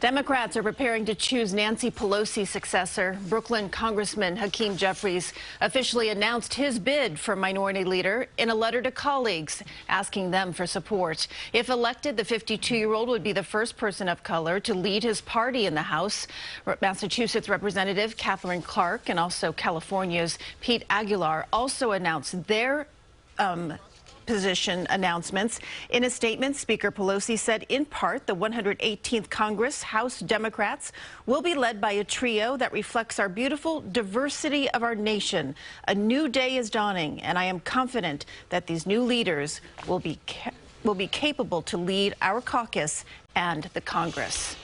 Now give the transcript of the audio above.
Democrats are preparing to choose Nancy Pelosi's successor. Brooklyn Congressman Hakeem Jeffries officially announced his bid for minority leader in a letter to colleagues, asking them for support. If elected, the 52-year-old would be the first person of color to lead his party in the House. Massachusetts Representative Catherine Clark and also California's Pete Aguilar also announced their position announcements. In a statement, Speaker Pelosi said, in part, the 118th Congress House Democrats will be led by a trio that reflects our beautiful diversity of our nation. A new day is dawning, and I am confident that these new leaders will be capable to lead our caucus and the Congress.